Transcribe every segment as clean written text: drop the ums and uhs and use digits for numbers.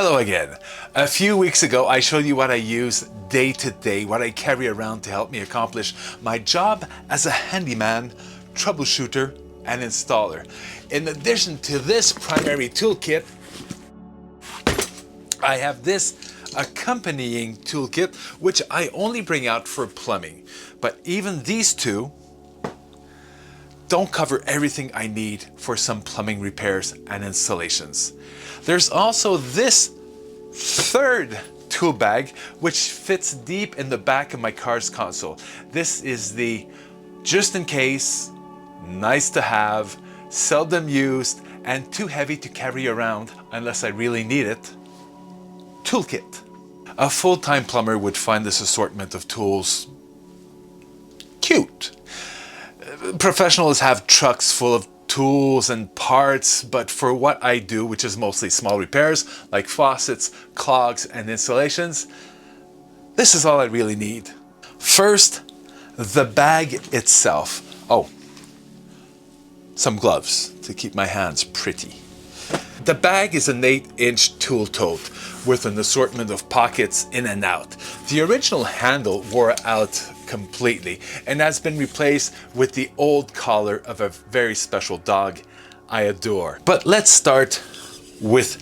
Hello again. A few weeks ago I showed you what I use day to day, what I carry around to help me accomplish my job as a handyman, troubleshooter, and installer. In addition to this primary toolkit, I have this accompanying toolkit which I only bring out for plumbing. But even these two don't cover everything I need for some plumbing repairs and installations. There's also this third tool bag which fits deep in the back of my car's console. This is the just in case, nice to have, seldom used, and too heavy to carry around unless I really need it toolkit. A full-time plumber would find this assortment of tools cute. Professionals have trucks full of tools and parts, but for what I do, which is mostly small repairs like faucets, clogs, and installations, this is all I really need. First, the bag itself. Oh, some gloves to keep my hands pretty. The bag is an 8-inch tool tote with an assortment of pockets in and out. The original handle wore out completely and has been replaced with the old collar of a very special dog I adore. But let's start with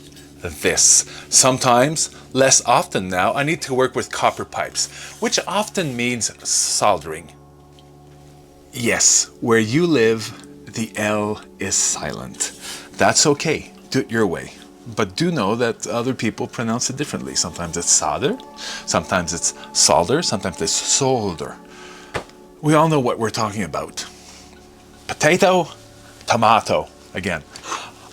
this. Sometimes, less often now, I need to work with copper pipes, which often means soldering. Yes, where you live, the L is silent. That's okay. Do it your way. But do know that other people pronounce it differently. Sometimes it's solder, sometimes it's solder, sometimes it's solder. We all know what we're talking about. Potato, tomato, again.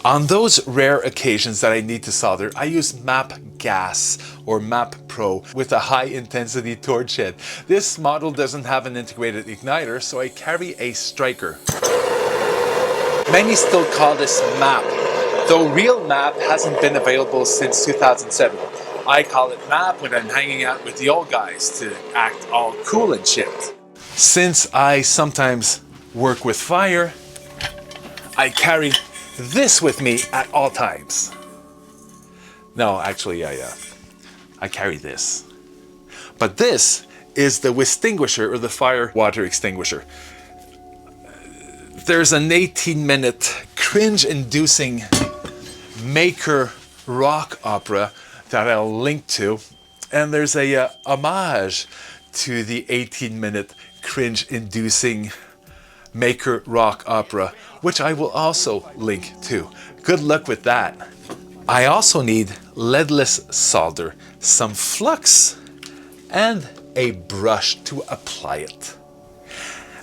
On those rare occasions that I need to solder, I use MAP Gas or MAP Pro with a high intensity torch head. This model doesn't have an integrated igniter, so I carry a striker. Many still call this MAP, though real MAP hasn't been available since 2007. I call it MAP when I'm hanging out with the old guys to act all cool and shit. Since I sometimes work with fire, I carry this with me at all times. No, actually I carry this. But this is the extinguisher or the fire water extinguisher. There's an 18-minute cringe-inducing maker rock opera that I'll link to, and there's a homage to the 18-minute cringe-inducing maker rock opera, which I will also link to. Good luck with that. I also need leadless solder, some flux, and a brush to apply it.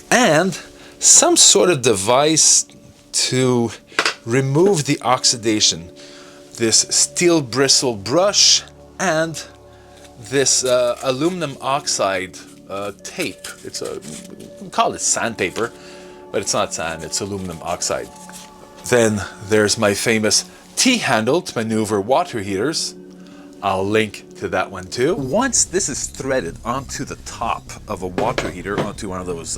And some sort of device to remove the oxidation. This steel bristle brush and this aluminum oxide tape. It's we call it sandpaper, but it's not sand, it's aluminum oxide. Then there's my famous T-handled maneuver water heaters. I'll link to that one too. Once this is threaded onto the top of a water heater, onto one of those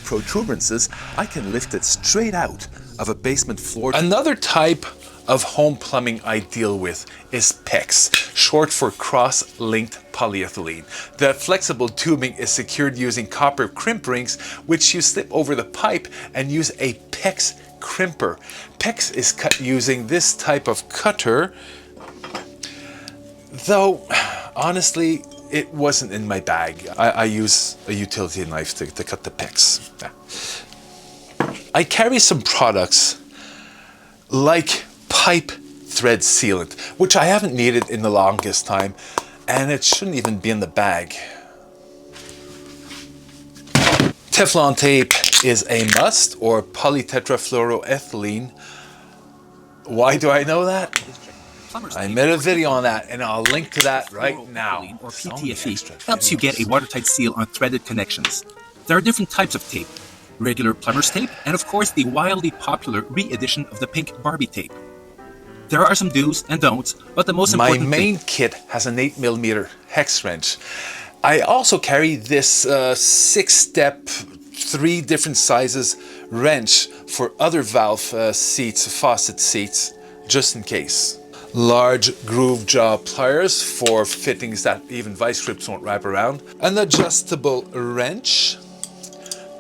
protuberances, I can lift it straight out of a basement floor. Another type of home plumbing I deal with is PEX, short for cross-linked polyethylene. The flexible tubing is secured using copper crimp rings, which you slip over the pipe and use a PEX crimper. PEX is cut using this type of cutter, though honestly it wasn't in my bag. I use a utility knife to cut the PEX. Yeah. I carry some products like pipe thread sealant, which I haven't needed in the longest time, and it shouldn't even be in the bag. Teflon tape is a must, or polytetrafluoroethylene. Why do I know that? I made a video on that, and I'll link to that right now. Or PTFE helps you get a watertight seal on threaded connections. There are different types of tape. Regular plumber's tape, and of course the wildly popular re-edition of the pink Barbie tape. There are some do's and don'ts, but the most important My main kit has an 8mm hex wrench. I also carry this 6-step, 3 different sizes wrench for other valve seats, faucet seats, just in case. large groove jaw pliers for fittings that even vice grips won't wrap around, an adjustable wrench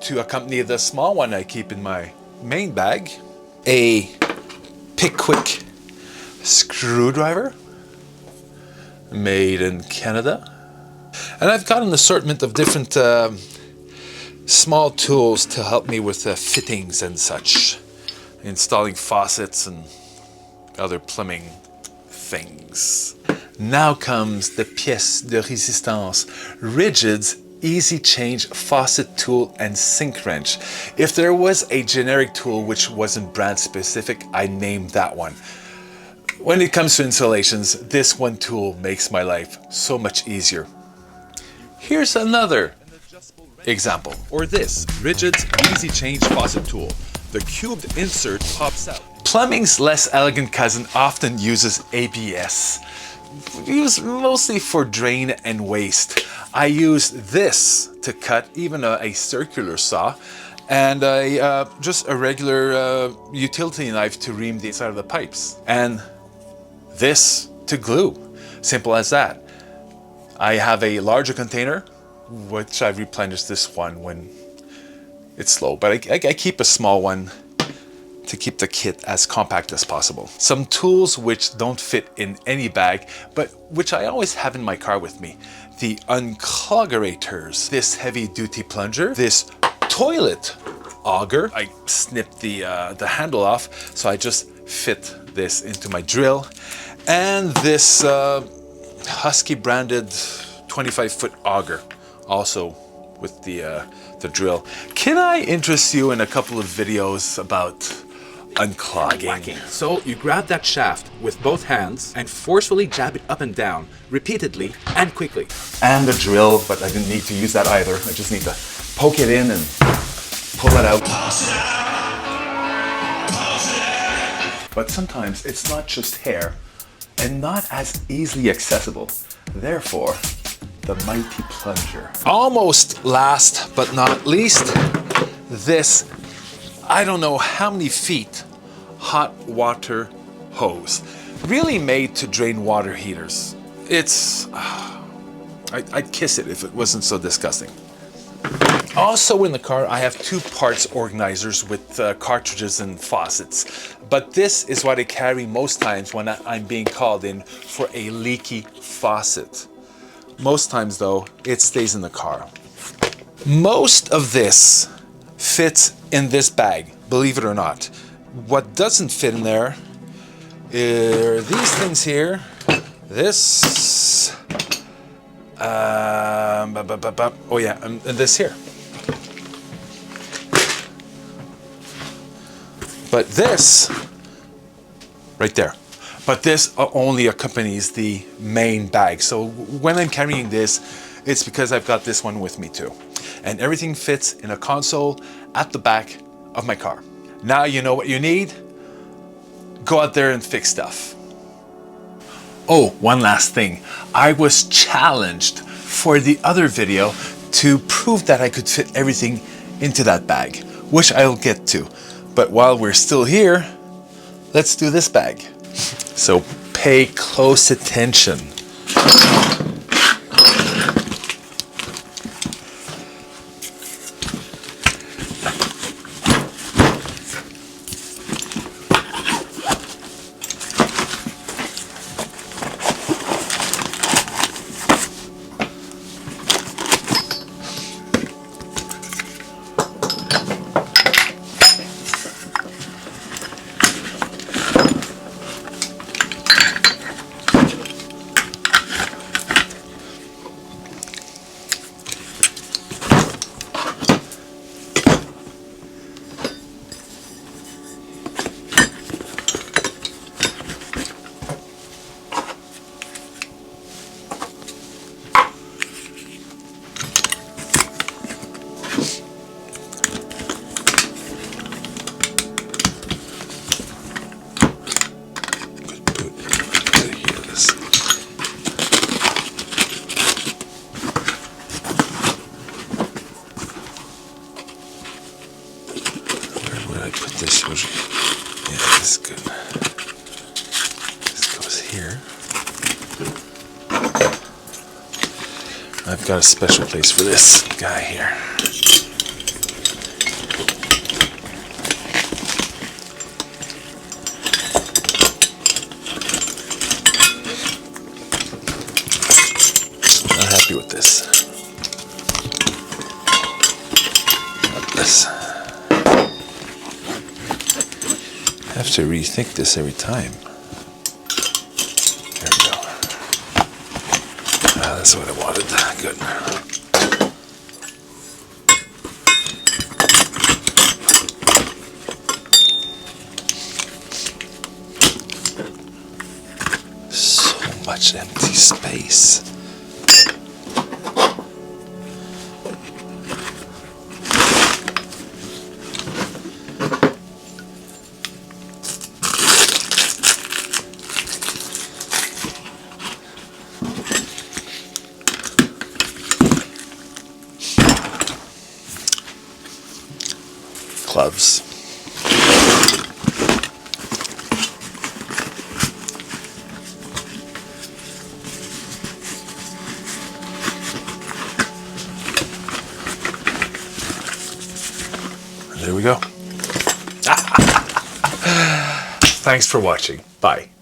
to accompany the small one I keep in my main bag, a Pickwick screwdriver made in Canada, and I've got an assortment of different small tools to help me with fittings and such, installing faucets and other plumbing things. Now comes the pièce de résistance, Rigid's easy change faucet tool and sink wrench. If there was a generic tool which wasn't brand specific, I named that one. When it comes to installations, this one tool makes my life so much easier. Here's another example, or this, Rigid's easy change faucet tool. The cubed insert pops out. Plumbing's less elegant cousin often uses ABS, used mostly for drain and waste. I use this to cut even a circular saw, and just a regular utility knife to ream the inside of the pipes, and this to glue. Simple as that. I have a larger container, which I replenish this one when it's slow, but I keep a small one to keep the kit as compact as possible. Some tools which don't fit in any bag, but which I always have in my car with me. The uncloggerators, this heavy duty plunger, this toilet auger. I snipped the handle off, so I just fit this into my drill. And this Husky branded 25-foot auger, also with the drill. Can I interest you in a couple of videos about unclogging? So you grab that shaft with both hands and forcefully jab it up and down, repeatedly and quickly. And the drill, but I didn't need to use that either. I just need to poke it in and pull it out. But sometimes it's not just hair and not as easily accessible. Therefore, the mighty plunger. Almost last but not least, this, I don't know how many feet, hot water hose. Really made to drain water heaters. It's, I'd kiss it if it wasn't so disgusting. Also in the car, I have two parts organizers with cartridges and faucets. But this is what I carry most times when I'm being called in for a leaky faucet. Most times though, it stays in the car. Most of this fits in this bag, believe it or not. What doesn't fit in there are these things here. This, oh yeah, and this here. But this, right there. But this only accompanies the main bag. So when I'm carrying this, it's because I've got this one with me too. And everything fits in a console at the back of my car. Now you know what you need. Go out there and fix stuff. Oh, one last thing. I was challenged for the other video to prove that I could fit everything into that bag, which I'll get to. But while we're still here, let's do this bag. So pay close attention. here. I've got a special place for this guy here. Not happy with this. Not this. I have to rethink this every time. There we go. That's what I wanted. Good. So much empty space. Gloves. There we go. Thanks for watching. Bye.